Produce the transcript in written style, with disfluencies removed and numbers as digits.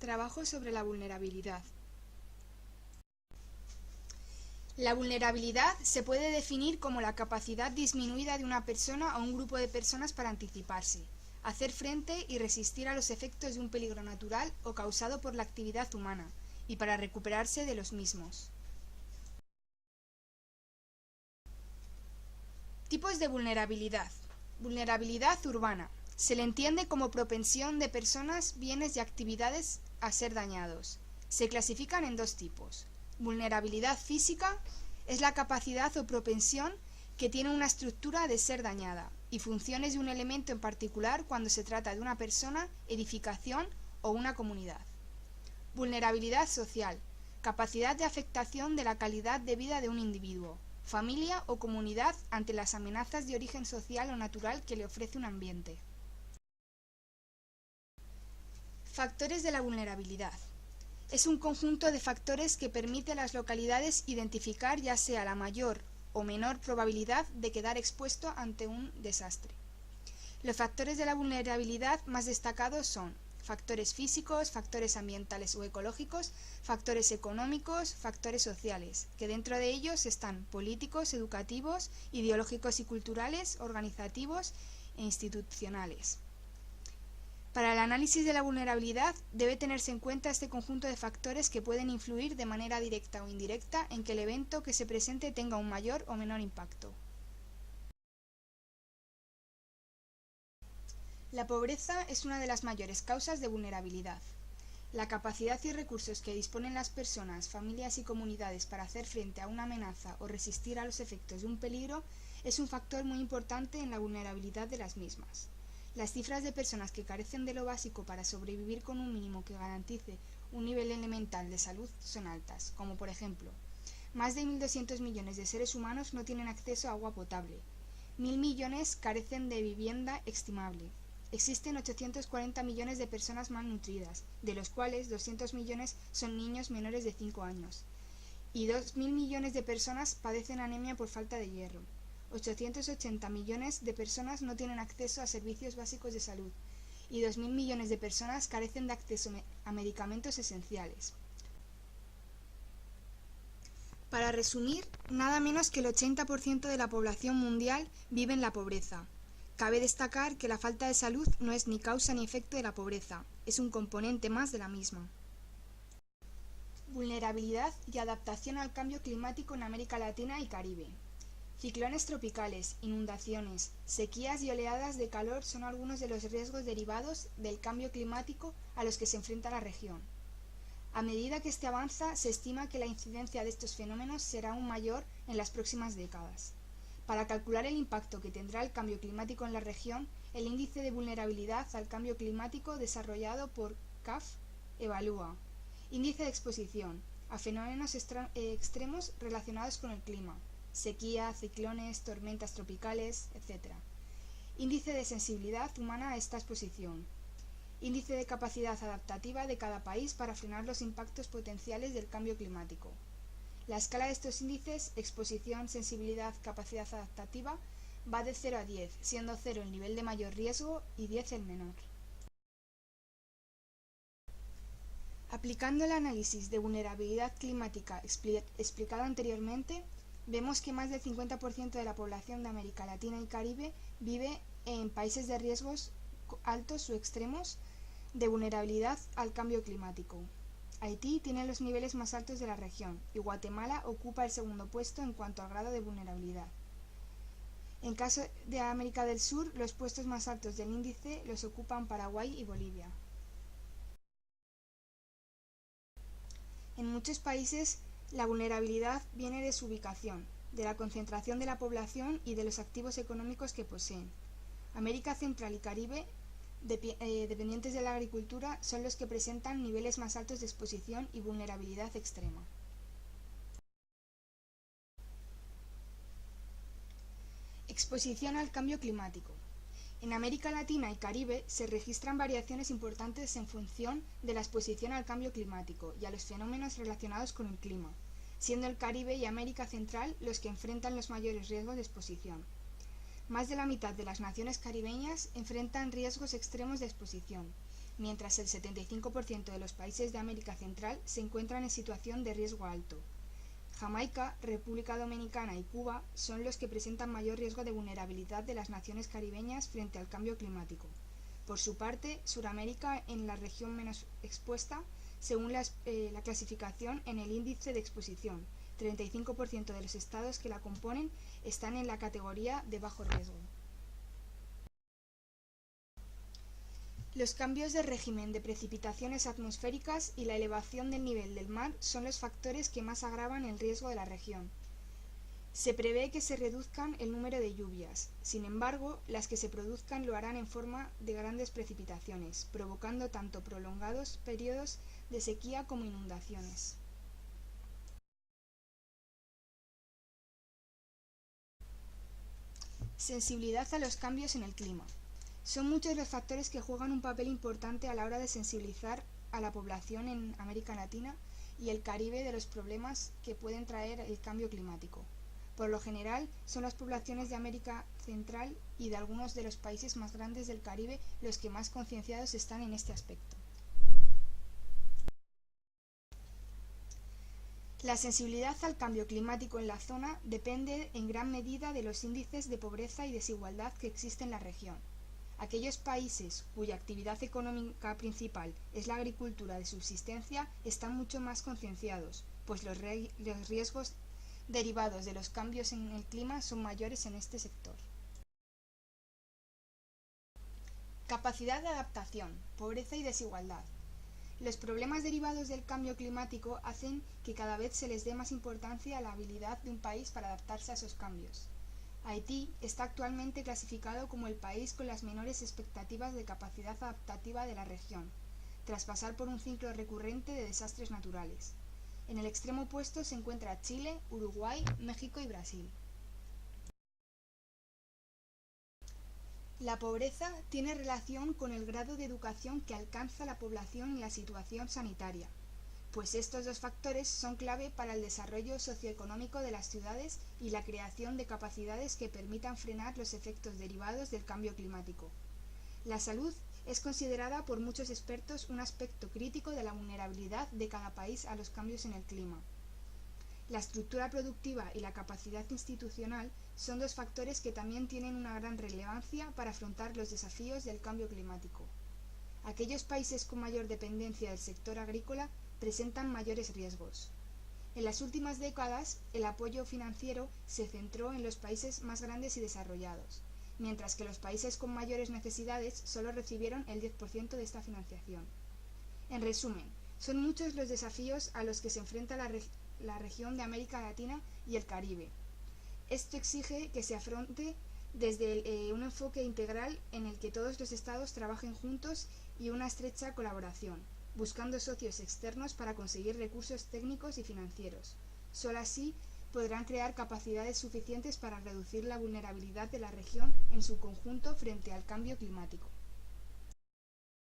Trabajo sobre la vulnerabilidad. La vulnerabilidad se puede definir como la capacidad disminuida de una persona o un grupo de personas para anticiparse, hacer frente y resistir a los efectos de un peligro natural o causado por la actividad humana, y para recuperarse de los mismos. Tipos de vulnerabilidad. Vulnerabilidad urbana. Se le entiende como propensión de personas, bienes y actividades a ser dañados. Se clasifican en dos tipos. Vulnerabilidad física es la capacidad o propensión que tiene una estructura de ser dañada y funciones de un elemento en particular cuando se trata de una persona, edificación o una comunidad. Vulnerabilidad social. Capacidad de afectación de la calidad de vida de un individuo, familia o comunidad ante las amenazas de origen social o natural que le ofrece un ambiente. Factores de la vulnerabilidad. Es un conjunto de factores que permite a las localidades identificar ya sea la mayor o menor probabilidad de quedar expuesto ante un desastre. Los factores de la vulnerabilidad más destacados son factores físicos, factores ambientales o ecológicos, factores económicos, factores sociales, que dentro de ellos están políticos, educativos, ideológicos y culturales, organizativos e institucionales. Para el análisis de la vulnerabilidad debe tenerse en cuenta este conjunto de factores que pueden influir de manera directa o indirecta en que el evento que se presente tenga un mayor o menor impacto. La pobreza es una de las mayores causas de vulnerabilidad. La capacidad y recursos que disponen las personas, familias y comunidades para hacer frente a una amenaza o resistir a los efectos de un peligro es un factor muy importante en la vulnerabilidad de las mismas. Las cifras de personas que carecen de lo básico para sobrevivir con un mínimo que garantice un nivel elemental de salud son altas, como por ejemplo, más de 1.200 millones de seres humanos no tienen acceso a agua potable, 1.000 millones carecen de vivienda estimable, existen 840 millones de personas malnutridas, de los cuales 200 millones son niños menores de 5 años, y 2.000 millones de personas padecen anemia por falta de hierro. 880 millones de personas no tienen acceso a servicios básicos de salud y 2.000 millones de personas carecen de acceso a medicamentos esenciales. Para resumir, nada menos que el 80% de la población mundial vive en la pobreza. Cabe destacar que la falta de salud no es ni causa ni efecto de la pobreza, es un componente más de la misma. Vulnerabilidad y adaptación al cambio climático en América Latina y Caribe. Ciclones tropicales, inundaciones, sequías y oleadas de calor son algunos de los riesgos derivados del cambio climático a los que se enfrenta la región. A medida que este avanza, se estima que la incidencia de estos fenómenos será aún mayor en las próximas décadas. Para calcular el impacto que tendrá el cambio climático en la región, el índice de vulnerabilidad al cambio climático desarrollado por CAF evalúa índice de exposición a fenómenos extremos relacionados con el clima, sequía, ciclones, tormentas tropicales, etc. Índice de sensibilidad humana a esta exposición. Índice de capacidad adaptativa de cada país para frenar los impactos potenciales del cambio climático. La escala de estos índices, exposición, sensibilidad, capacidad adaptativa, va de 0 a 10, siendo 0 el nivel de mayor riesgo y 10 el menor. Aplicando el análisis de vulnerabilidad climática explicado anteriormente, vemos que más del 50% de la población de América Latina y Caribe vive en países de riesgos altos o extremos de vulnerabilidad al cambio climático. Haití tiene los niveles más altos de la región y Guatemala ocupa el segundo puesto en cuanto al grado de vulnerabilidad. En caso de América del Sur, los puestos más altos del índice los ocupan Paraguay y Bolivia. En muchos países, la vulnerabilidad viene de su ubicación, de la concentración de la población y de los activos económicos que poseen. América Central y Caribe, dependientes de la agricultura, son los que presentan niveles más altos de exposición y vulnerabilidad extrema. Exposición al cambio climático. En América Latina y Caribe se registran variaciones importantes en función de la exposición al cambio climático y a los fenómenos relacionados con el clima, siendo el Caribe y América Central los que enfrentan los mayores riesgos de exposición. Más de la mitad de las naciones caribeñas enfrentan riesgos extremos de exposición, mientras el 75% de los países de América Central se encuentran en situación de riesgo alto. Jamaica, República Dominicana y Cuba son los que presentan mayor riesgo de vulnerabilidad de las naciones caribeñas frente al cambio climático. Por su parte, Suramérica en la región menos expuesta, según la clasificación en el índice de exposición. 35% de los estados que la componen están en la categoría de bajo riesgo. Los cambios de régimen de precipitaciones atmosféricas y la elevación del nivel del mar son los factores que más agravan el riesgo de la región. Se prevé que se reduzcan el número de lluvias, sin embargo, las que se produzcan lo harán en forma de grandes precipitaciones, provocando tanto prolongados periodos de sequía como inundaciones. Sensibilidad a los cambios en el clima. Son muchos los factores que juegan un papel importante a la hora de sensibilizar a la población en América Latina y el Caribe de los problemas que pueden traer el cambio climático. Por lo general, son las poblaciones de América Central y de algunos de los países más grandes del Caribe los que más concienciados están en este aspecto. La sensibilidad al cambio climático en la zona depende en gran medida de los índices de pobreza y desigualdad que existen en la región. Aquellos países cuya actividad económica principal es la agricultura de subsistencia están mucho más concienciados, pues los riesgos derivados de los cambios en el clima son mayores en este sector. Capacidad de adaptación, pobreza y desigualdad. Los problemas derivados del cambio climático hacen que cada vez se les dé más importancia a la habilidad de un país para adaptarse a esos cambios. Haití está actualmente clasificado como el país con las menores expectativas de capacidad adaptativa de la región, tras pasar por un ciclo recurrente de desastres naturales. En el extremo opuesto se encuentra Chile, Uruguay, México y Brasil. La pobreza tiene relación con el grado de educación que alcanza la población y la situación sanitaria, pues estos dos factores son clave para el desarrollo socioeconómico de las ciudades y la creación de capacidades que permitan frenar los efectos derivados del cambio climático. La salud es considerada por muchos expertos un aspecto crítico de la vulnerabilidad de cada país a los cambios en el clima. La estructura productiva y la capacidad institucional son dos factores que también tienen una gran relevancia para afrontar los desafíos del cambio climático. Aquellos países con mayor dependencia del sector agrícola presentan mayores riesgos. En las últimas décadas, el apoyo financiero se centró en los países más grandes y desarrollados, mientras que los países con mayores necesidades solo recibieron el 10% de esta financiación. En resumen, son muchos los desafíos a los que se enfrenta la región de América Latina y el Caribe. Esto exige que se afronte desde un enfoque integral en el que todos los estados trabajen juntos y una estrecha colaboración, buscando socios externos para conseguir recursos técnicos y financieros. Solo así podrán crear capacidades suficientes para reducir la vulnerabilidad de la región en su conjunto frente al cambio climático.